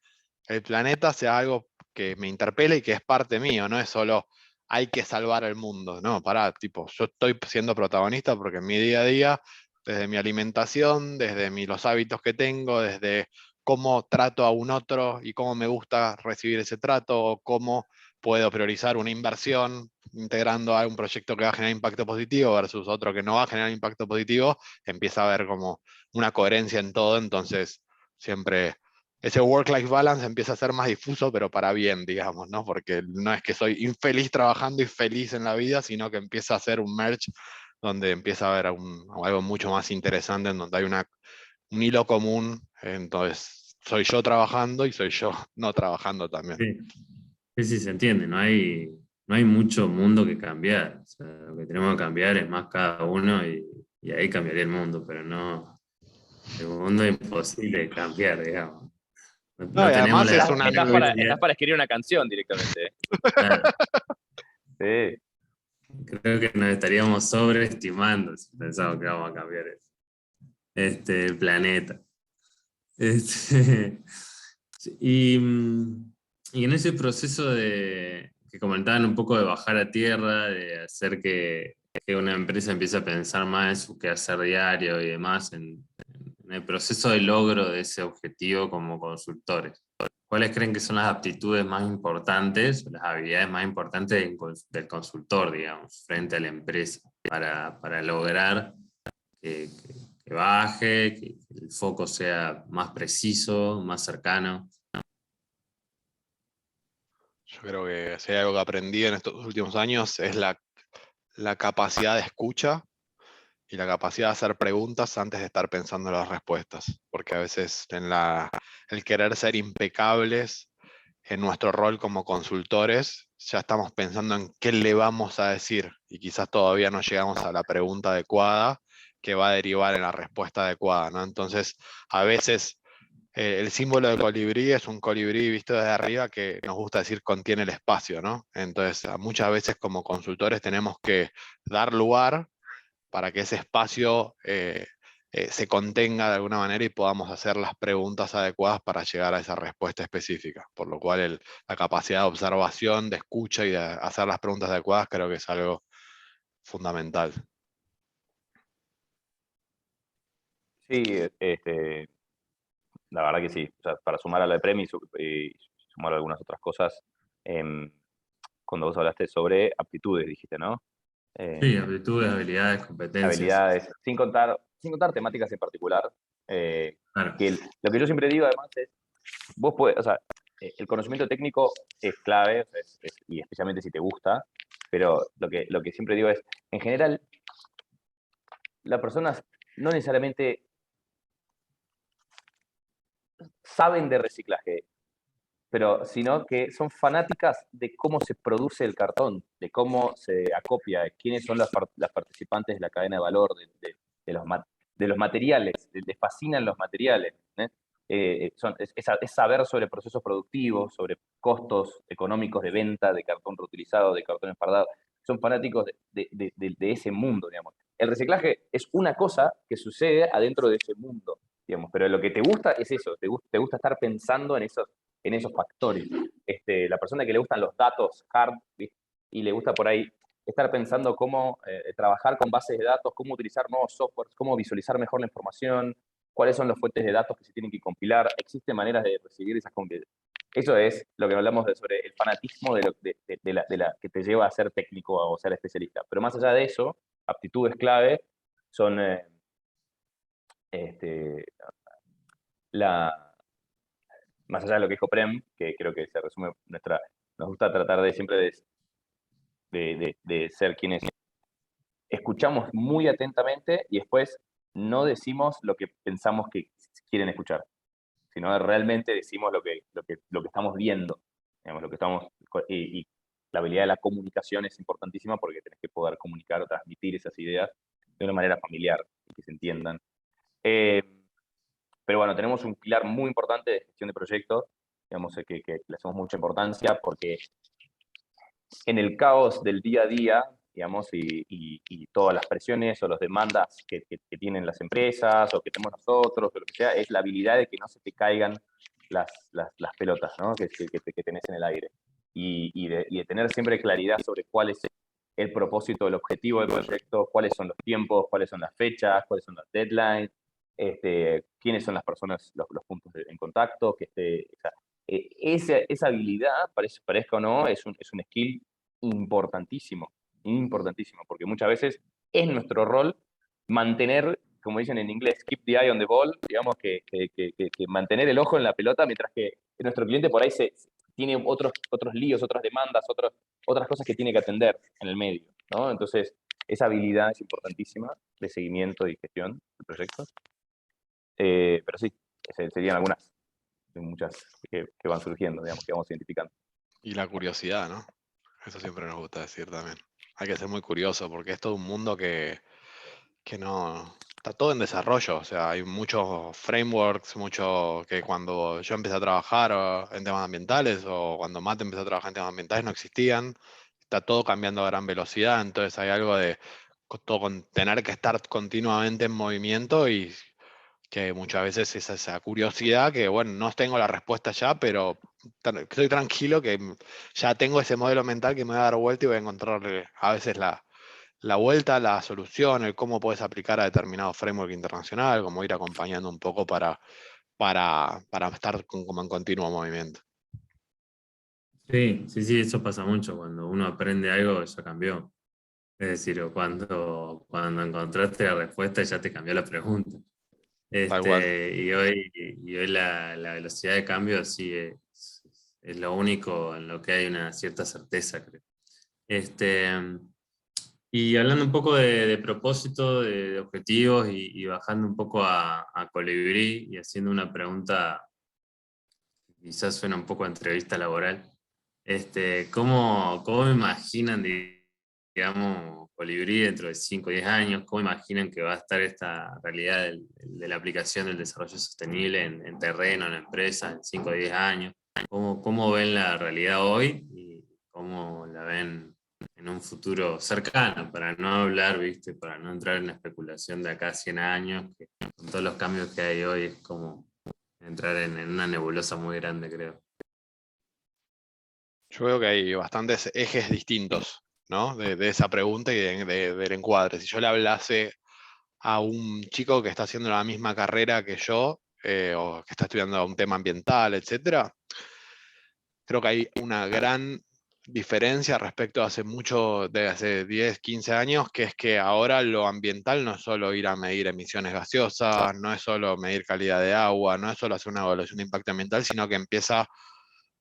Speaker 3: el planeta sea algo que me interpele y que es parte mío, no es solo hay que salvar el mundo, no, pará, tipo, yo estoy siendo protagonista porque en mi día a día, desde mi alimentación, desde los hábitos que tengo, desde cómo trato a un otro y cómo me gusta recibir ese trato, o cómo puedo priorizar una inversión integrando a un proyecto que va a generar impacto positivo versus otro que no va a generar impacto positivo, empieza a haber como una coherencia en todo. Entonces siempre ese work-life balance empieza a ser más difuso, pero para bien, digamos, ¿no? Porque no es que soy infeliz trabajando y feliz en la vida, sino que empieza a ser un merge donde empieza a haber algo mucho más interesante, en donde hay un hilo común. Entonces soy yo trabajando y soy yo no trabajando también.
Speaker 1: Sí, sí, sí, se entiende, no hay mucho mundo que cambiar. O sea, lo que tenemos que cambiar es más cada uno y ahí cambiaría el mundo, pero no, el mundo es imposible de cambiar, digamos. No,
Speaker 3: No,
Speaker 1: no
Speaker 3: y
Speaker 1: tenemos
Speaker 3: además es
Speaker 1: la
Speaker 3: una...
Speaker 2: Estás para escribir una canción directamente, ¿eh?
Speaker 1: claro,
Speaker 2: Sí.
Speaker 1: creo que nos estaríamos sobreestimando si pensamos que vamos a cambiar el planeta. Este, y en ese proceso que comentaban un poco de bajar a tierra, de hacer que una empresa empiece a pensar más en su quehacer diario y demás, en el proceso de logro de ese objetivo como consultores, ¿cuáles creen que son las aptitudes más importantes, las habilidades más importantes del consultor, digamos, frente a la empresa, para lograr que baje, que el foco sea más preciso, más cercano?
Speaker 3: Yo creo que si hay algo que aprendí en estos últimos años es la capacidad de escucha y la capacidad de hacer preguntas antes de estar pensando en las respuestas. Porque a veces el querer ser impecables en nuestro rol como consultores, ya estamos pensando en qué le vamos a decir y quizás todavía no llegamos a la pregunta adecuada que va a derivar en la respuesta adecuada, ¿no? Entonces, a veces el símbolo de colibrí es un colibrí visto desde arriba que nos gusta decir contiene el espacio, ¿no? Entonces, muchas veces como consultores tenemos que dar lugar para que ese espacio se contenga de alguna manera y podamos hacer las preguntas adecuadas para llegar a esa respuesta específica. Por lo cual la capacidad de observación, de escucha y de hacer las preguntas adecuadas creo que es algo fundamental.
Speaker 2: Sí, la verdad que sí. O sea, para sumar a la de Premi y sumar algunas otras cosas, cuando vos hablaste sobre aptitudes, dijiste, ¿no?
Speaker 1: Sí, aptitudes, habilidades, competencias.
Speaker 2: Habilidades, sin contar temáticas en particular.
Speaker 1: Claro.
Speaker 2: Lo que yo siempre digo además es, vos podés, o sea, el conocimiento técnico es clave, o sea, y especialmente si te gusta, pero lo que siempre digo es, en general, las personas no necesariamente saben de reciclaje, pero sino que son fanáticas de cómo se produce el cartón, de cómo se acopia, de quiénes son las participantes de la cadena de valor, de los materiales, les fascinan los materiales. Es saber sobre procesos productivos, sobre costos económicos de venta de cartón reutilizado, de cartón enfardado. Son fanáticos de ese mundo, digamos. El reciclaje es una cosa que sucede adentro de ese mundo, digamos, pero lo que te gusta es eso, te gusta estar pensando en esos factores. La persona que le gustan los datos hard, ¿viste? Y le gusta por ahí estar pensando cómo trabajar con bases de datos, cómo utilizar nuevos softwares, cómo visualizar mejor la información, cuáles son las fuentes de datos que se tienen que compilar. Existen maneras de recibir esas compilaciones. Eso es lo que hablamos sobre el fanatismo que te lleva a ser técnico o ser especialista. Pero más allá de eso, aptitudes clave son la, más allá de lo que dijo Prem, que creo que se resume nos gusta tratar de siempre de ser quienes escuchamos muy atentamente y después no decimos lo que pensamos que quieren escuchar, sino realmente decimos lo que estamos viendo, digamos, lo que estamos, y la habilidad de la comunicación es importantísima porque tenés que poder comunicar o transmitir esas ideas de una manera familiar y que se entiendan. Pero bueno, tenemos un pilar muy importante de gestión de proyectos, digamos, que le hacemos mucha importancia porque en el caos del día a día, digamos, y todas las presiones o las demandas que tienen las empresas o que tenemos nosotros, o lo que sea, es la habilidad de que no se te caigan las pelotas, ¿no? que tenés en el aire. Y de tener siempre claridad sobre cuál es el propósito, el objetivo del proyecto, cuáles son los tiempos, cuáles son las fechas, cuáles son las deadlines, quiénes son las personas, los puntos en contacto, o sea, esa habilidad, parezca o no, es un skill importantísimo, importantísimo, porque muchas veces es nuestro rol mantener, como dicen en inglés, keep the eye on the ball, digamos, que mantener el ojo en la pelota, mientras que nuestro cliente por ahí tiene otros líos, otras demandas, otras cosas que tiene que atender en el medio, ¿no? Entonces, esa habilidad es importantísima de seguimiento y gestión de proyectos. Pero sí, serían algunas, muchas que van surgiendo, digamos, que vamos identificando.
Speaker 3: Y la curiosidad, ¿no? Eso siempre nos gusta decir también. Hay que ser muy curioso porque es todo un mundo que no... Está todo en desarrollo, o sea, hay muchos frameworks, mucho que cuando yo empecé a trabajar en temas ambientales o cuando Matt empezó a trabajar en temas ambientales no existían. Está todo cambiando a gran velocidad, entonces hay algo de tener que estar continuamente en movimiento y que muchas veces es esa curiosidad que, bueno, no tengo la respuesta ya, pero estoy tranquilo que ya tengo ese modelo mental que me va a dar vuelta y voy a encontrar a veces la vuelta, la solución, el cómo puedes aplicar a determinado framework internacional, cómo ir acompañando un poco para estar como en continuo movimiento.
Speaker 1: Sí, sí, sí, eso pasa mucho. Cuando uno aprende algo, ya cambió. Es decir, o cuando encontraste la respuesta, ya te cambió la pregunta.
Speaker 3: Tal cual.
Speaker 1: Y hoy la velocidad de cambio sí es lo único en lo que hay una cierta certeza, creo. Y hablando un poco de propósito, de objetivos y bajando un poco a Colibrí y haciendo una pregunta, quizás suena un poco a entrevista laboral. ¿Cómo imaginan, digamos, Colibrí dentro de 5 o 10 años? ¿Cómo imaginan que va a estar esta realidad de la aplicación del desarrollo sostenible en terreno, en la empresa, en 5 o 10 años? ¿Cómo ven la realidad hoy y cómo la ven en un futuro cercano, para no hablar, ¿viste? Para no entrar en la especulación de acá a 100 años, que con todos los cambios que hay hoy es como entrar en una nebulosa muy grande, creo.
Speaker 3: Yo veo que hay bastantes ejes distintos, ¿no? De esa pregunta y del encuadre. Si yo le hablase a un chico que está haciendo la misma carrera que yo, o que está estudiando un tema ambiental, etcétera, creo que hay una gran diferencia respecto a de hace 10, 15 años, que es que ahora lo ambiental no es solo ir a medir emisiones gaseosas, no es solo medir calidad de agua, no es solo hacer una evaluación de impacto ambiental, sino que empieza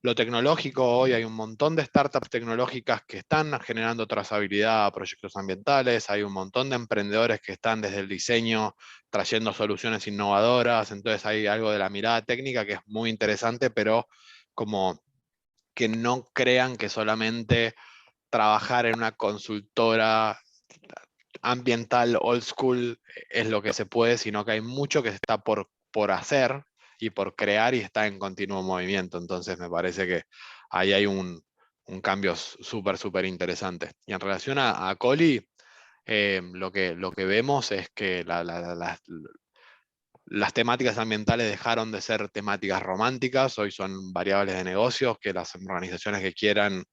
Speaker 3: lo tecnológico. Hoy hay un montón de startups tecnológicas que están generando trazabilidad a proyectos ambientales, hay un montón de emprendedores que están desde el diseño trayendo soluciones innovadoras, entonces hay algo de la mirada técnica que es muy interesante, pero como que no crean que solamente trabajar en una consultora ambiental old school es lo que se puede, sino que hay mucho que se está por hacer y por crear y está en continuo movimiento. Entonces me parece que ahí hay un cambio súper, súper interesante. Y en relación a Coli, lo que vemos es que las temáticas ambientales dejaron de ser temáticas románticas, hoy son variables de negocios que las organizaciones que quieren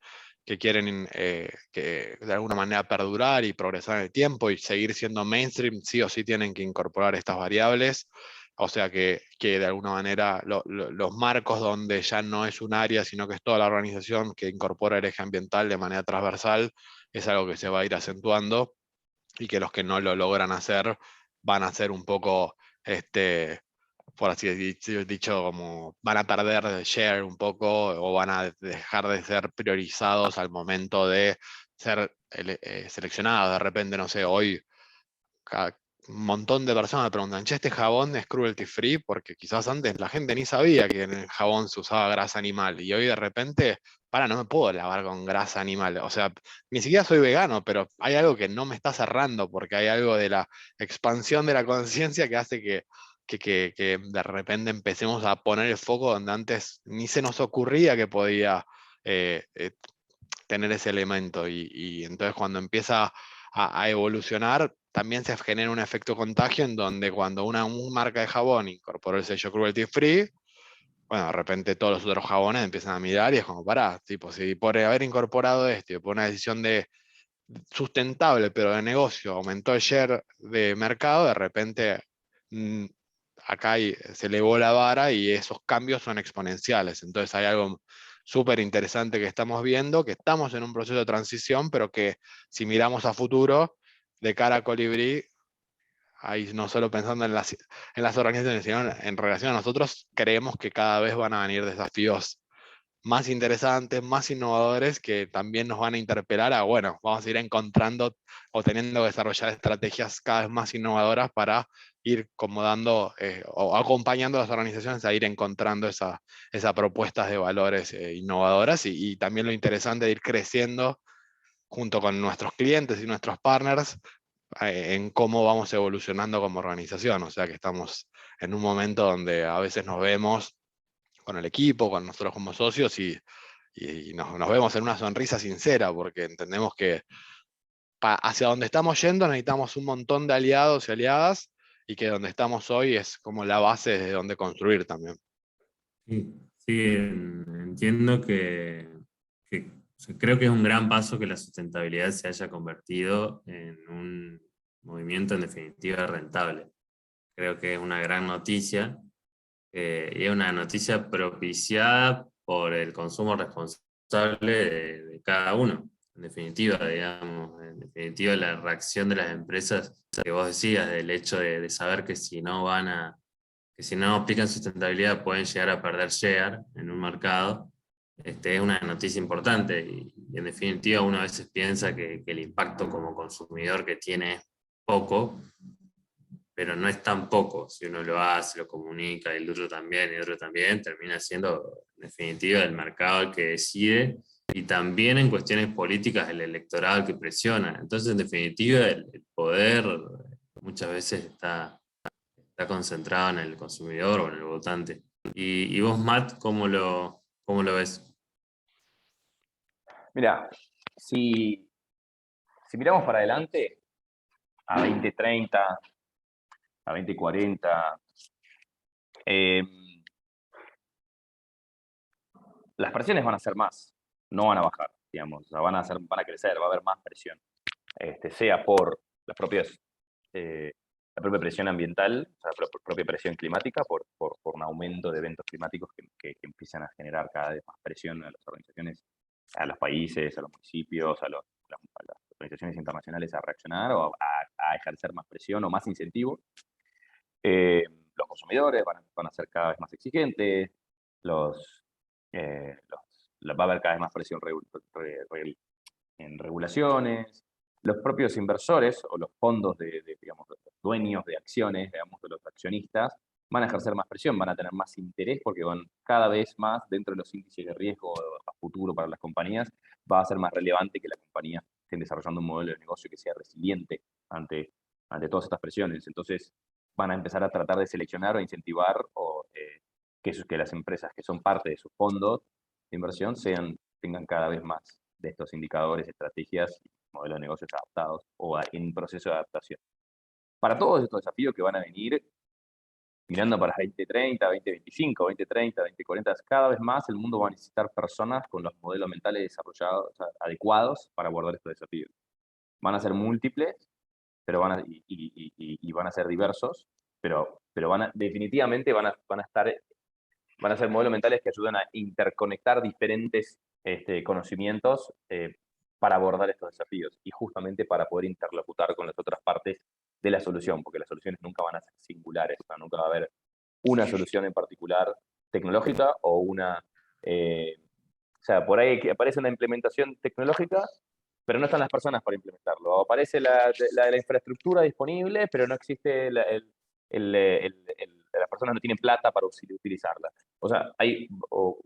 Speaker 3: que de alguna manera perdurar y progresar en el tiempo y seguir siendo mainstream, sí o sí tienen que incorporar estas variables. O sea que de alguna manera los marcos donde ya no es un área, sino que es toda la organización que incorpora el eje ambiental de manera transversal, es algo que se va a ir acentuando y que los que no lo logran hacer van a ser un poco, por así dicho, como van a perder de share un poco o van a dejar de ser priorizados al momento de ser seleccionados. De repente, no sé, hoy un montón de personas me preguntan, che, ¿este jabón es cruelty free? Porque quizás antes la gente ni sabía que en el jabón se usaba grasa animal y hoy de repente, no me puedo lavar con grasa animal. O sea, ni siquiera soy vegano, pero hay algo que no me está cerrando porque hay algo de la expansión de la conciencia que hace que de repente empecemos a poner el foco donde antes ni se nos ocurría que podía tener ese elemento. Y entonces cuando empieza a evolucionar, también se genera un efecto contagio en donde cuando una marca de jabón incorporó el sello cruelty free, bueno, de repente todos los otros jabones empiezan a mirar y es como, pará, tipo, si por haber incorporado esto y por una decisión sustentable, pero de negocio, aumentó el share de mercado, de repente mm, acá se elevó la vara y esos cambios son exponenciales. Entonces hay algo súper interesante que estamos viendo, que estamos en un proceso de transición, pero que si miramos a futuro, de cara a Colibrí, ahí no solo pensando en las organizaciones, sino en relación a nosotros, creemos que cada vez van a venir desafíos más interesantes, más innovadores, que también nos van a interpelar a, bueno, vamos a ir encontrando o teniendo que desarrollar estrategias cada vez más innovadoras para ir acomodando o acompañando a las organizaciones a ir encontrando esas propuestas de valores innovadoras y también lo interesante de ir creciendo junto con nuestros clientes y nuestros partners en cómo vamos evolucionando como organización. O sea que estamos en un momento donde a veces nos vemos con el equipo, con nosotros como socios y nos vemos en una sonrisa sincera porque entendemos que hacia donde estamos yendo necesitamos un montón de aliados y aliadas y que donde estamos hoy es como la base desde donde construir también.
Speaker 1: Sí, sí, entiendo o sea, creo que es un gran paso que la sustentabilidad se haya convertido en un movimiento en definitiva rentable. Creo que es una gran noticia y es una noticia propiciada por el consumo responsable de cada uno. En definitiva, digamos, en definitiva la reacción de las empresas que vos decías, del hecho de saber que que si no aplican sustentabilidad pueden llegar a perder share en un mercado, es una noticia importante y en definitiva uno a veces piensa que el impacto como consumidor que tiene es poco, pero no es tan poco. Si uno lo hace, lo comunica, y el otro también, termina siendo en definitiva el mercado el que decide y también en cuestiones políticas el electorado que presiona. Entonces, en definitiva, el poder muchas veces está concentrado en el consumidor o en el votante. Y vos, Matt, cómo lo ves?
Speaker 2: Mira, si si miramos para adelante, a 2030, a 2040, las presiones van a ser más, no van a bajar, digamos, o sea, van a crecer, va a haber más presión, sea por las propias, la propia presión ambiental, o sea, la propia presión climática, por un aumento de eventos climáticos que empiezan a generar cada vez más presión a las organizaciones, a los países, a los municipios, a las organizaciones internacionales a reaccionar o a ejercer más presión o más incentivos. Los consumidores van a ser cada vez más exigentes, va a haber cada vez más presión en regulaciones, los propios inversores o los fondos digamos, los dueños de acciones, digamos, de los accionistas, van a ejercer más presión, van a tener más interés porque van cada vez más dentro de los índices de riesgo a futuro para las compañías, va a ser más relevante que la compañía esté desarrollando un modelo de negocio que sea resiliente ante todas estas presiones. Entonces, van a empezar a tratar de seleccionar o incentivar que las empresas que son parte de sus fondos de inversión tengan cada vez más de estos indicadores, estrategias y modelos de negocios adaptados o en proceso de adaptación. Para todos estos desafíos que van a venir, mirando para 2030, 2025, 2030, 2040, cada vez más el mundo va a necesitar personas con los modelos mentales desarrollados, o sea, adecuados para abordar estos desafíos. Van a ser múltiples, pero van a ser diversos, pero definitivamente van a ser modelos mentales que ayudan a interconectar diferentes conocimientos para abordar estos desafíos y justamente para poder interlocutar con las otras partes de la solución, porque las soluciones nunca van a ser singulares, o sea, nunca va a haber una solución en particular tecnológica o o sea, por ahí aparece una implementación tecnológica, pero no están las personas para implementarlo. Aparece la infraestructura disponible, pero no existe las personas no tienen plata para utilizarla. O sea, hay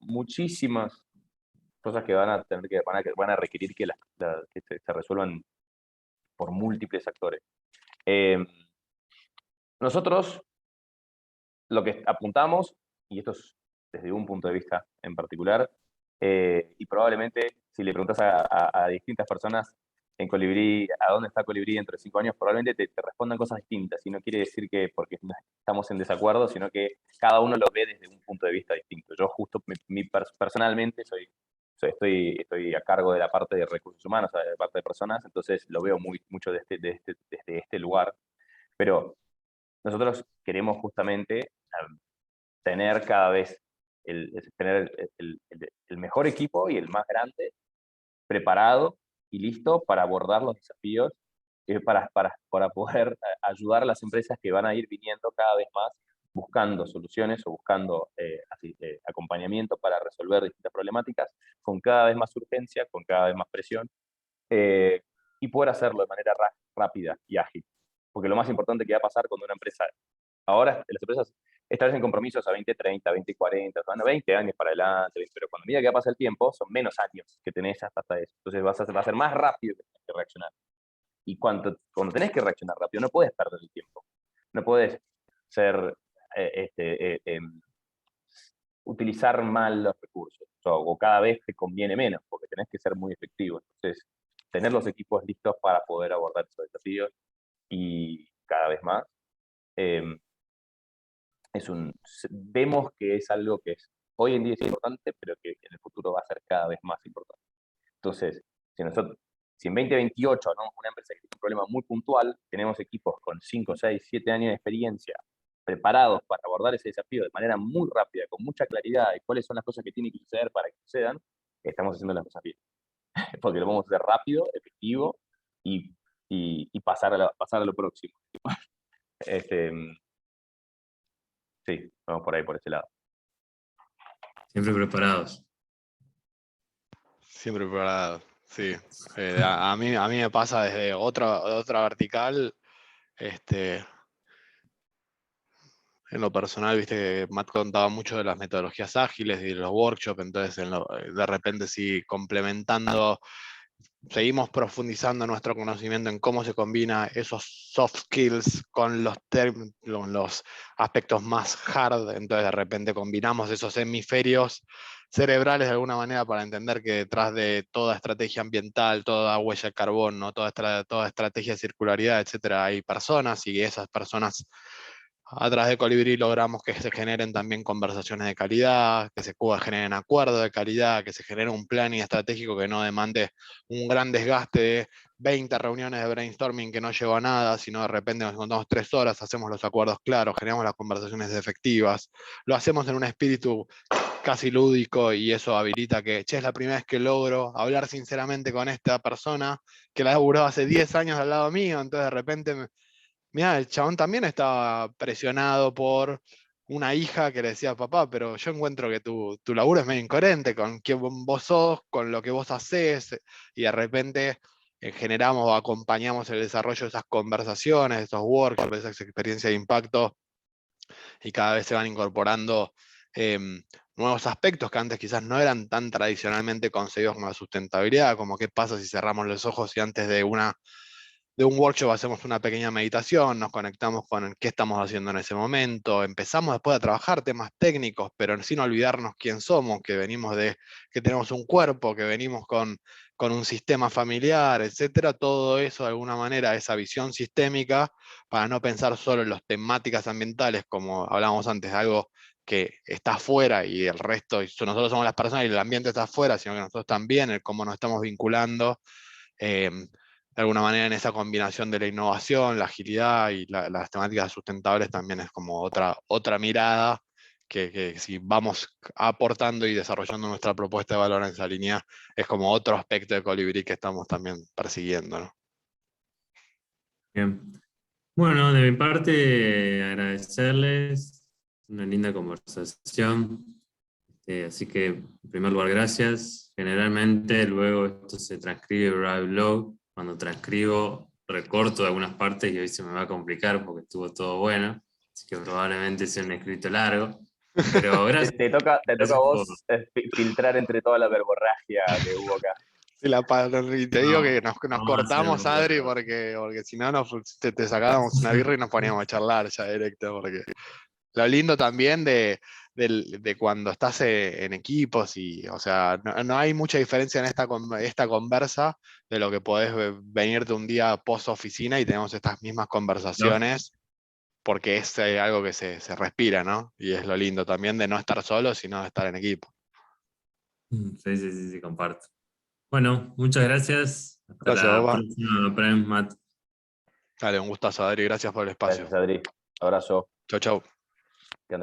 Speaker 2: muchísimas cosas que van a requerir que se resuelvan por múltiples actores. Nosotros lo que apuntamos, y esto es desde un punto de vista en particular, y probablemente si le preguntas a distintas personas en Colibrí, a dónde está Colibrí dentro de 5 años, probablemente te respondan cosas distintas, y no quiere decir que porque estamos en desacuerdo, sino que cada uno lo ve desde un punto de vista distinto. Yo justo, personalmente, estoy a cargo de la parte de recursos humanos, de la parte de personas, entonces lo veo mucho desde este lugar, pero nosotros queremos justamente tener cada vez tener el mejor equipo y el más grande preparado y listo para abordar los desafíos, para poder ayudar a las empresas que van a ir viniendo cada vez más buscando soluciones o buscando acompañamiento para resolver distintas problemáticas con cada vez más urgencia, con cada vez más presión, y poder hacerlo de manera rápida y ágil. Porque lo más importante que va a pasar cuando una empresa, ahora las empresas establecen compromisos a 2030, 2040, bueno, 20 años para adelante, pero cuando medida que pasa el tiempo, son menos años que tenés hasta eso. Entonces va a ser más rápido que reaccionar. Y cuando tenés que reaccionar rápido, no puedes perder el tiempo. No puedes utilizar mal los recursos. O cada vez te conviene menos, porque tenés que ser muy efectivo. Entonces, tener los equipos listos para poder abordar esos desafíos y cada vez más. Vemos que es algo que hoy en día es importante, pero que en el futuro va a ser cada vez más importante. Entonces, si en 2028, ¿no?, una empresa que tiene un problema muy puntual, tenemos equipos con 5, 6, 7 años de experiencia preparados para abordar ese desafío de manera muy rápida, con mucha claridad de cuáles son las cosas que tienen que suceder para que sucedan, estamos haciendo las cosas bien. Porque lo vamos a hacer rápido, efectivo y pasar a lo próximo. Sí, vamos por ahí, por ese lado.
Speaker 1: Siempre preparados.
Speaker 3: Siempre preparado, sí. A mí me pasa desde otra vertical, en lo personal, viste que Matt contaba mucho de las metodologías ágiles y de los workshops, entonces de repente sí, complementando seguimos profundizando nuestro conocimiento en cómo se combina esos soft skills con los aspectos más hard, entonces de repente combinamos esos hemisferios cerebrales de alguna manera para entender que detrás de toda estrategia ambiental, toda huella de carbono, toda estrategia de circularidad, etcétera, hay personas, y esas personas a través de Colibrí logramos que se generen también conversaciones de calidad, que se generen acuerdos de calidad, que se genere un plan estratégico que no demande un gran desgaste de 20 reuniones de brainstorming que no lleva a nada, sino de repente nos encontramos 3 horas, hacemos los acuerdos claros, generamos las conversaciones efectivas, lo hacemos en un espíritu casi lúdico, y eso habilita que, che, es la primera vez que logro hablar sinceramente con esta persona que la laburó hace 10 años al lado mío, entonces de repente mirá, el chabón también estaba presionado por una hija que le decía, papá, pero yo encuentro que tu laburo es medio incoherente con quién vos sos, con lo que vos hacés, y de repente generamos o acompañamos el desarrollo de esas conversaciones, de esos workshops, de esa experiencia de impacto, y cada vez se van incorporando nuevos aspectos que antes quizás no eran tan tradicionalmente concebidos como la sustentabilidad, como qué pasa si cerramos los ojos y antes de un workshop hacemos una pequeña meditación, nos conectamos con qué estamos haciendo en ese momento, empezamos después a trabajar temas técnicos, pero sin olvidarnos quién somos, que tenemos un cuerpo, que venimos con un sistema familiar, etcétera. Todo eso de alguna manera, esa visión sistémica, para no pensar solo en las temáticas ambientales, como hablábamos antes, algo que está afuera y el resto, y nosotros somos las personas y el ambiente está afuera, sino que nosotros también, el cómo nos estamos vinculando. De alguna manera en esa combinación de la innovación, la agilidad y las temáticas sustentables también es como otra mirada que si vamos aportando y desarrollando nuestra propuesta de valor en esa línea, es como otro aspecto de Colibrí que estamos también persiguiendo, ¿no?
Speaker 1: Bien. Bueno, de mi parte, agradecerles una linda conversación. Así que, en primer lugar, gracias. Generalmente luego esto se transcribe Drive Blog. Cuando transcribo, recorto de algunas partes y hoy se me va a complicar porque estuvo todo bueno. Así que probablemente sea un escrito largo. Pero gracias,
Speaker 2: Te toca a
Speaker 1: gracias por...
Speaker 2: vos filtrar entre toda la verborragia que hubo acá.
Speaker 3: Y te digo que
Speaker 1: No,
Speaker 3: nos
Speaker 1: vamos a hacer
Speaker 3: cortamos,
Speaker 1: un buen
Speaker 3: Adri,
Speaker 1: trabajo.
Speaker 3: porque si no te sacábamos una birra y nos poníamos a charlar ya directo, porque lo lindo también de cuando estás en equipos, y, o sea, no hay mucha diferencia en esta conversa de lo que podés venirte un día post oficina y tenemos estas mismas
Speaker 1: Lógico.
Speaker 3: conversaciones, porque es algo que se respira, ¿no? Y es lo lindo también de no estar solo, sino de estar en equipo.
Speaker 1: Sí, sí, sí, sí, comparto. Bueno, muchas gracias. Hasta
Speaker 3: Gracias,
Speaker 1: la
Speaker 3: papá.
Speaker 1: próxima, Prem, Matt.
Speaker 3: Dale, un gustazo, Adri, gracias por el espacio.
Speaker 2: Gracias, Adri. Abrazo.
Speaker 3: Chau, chau.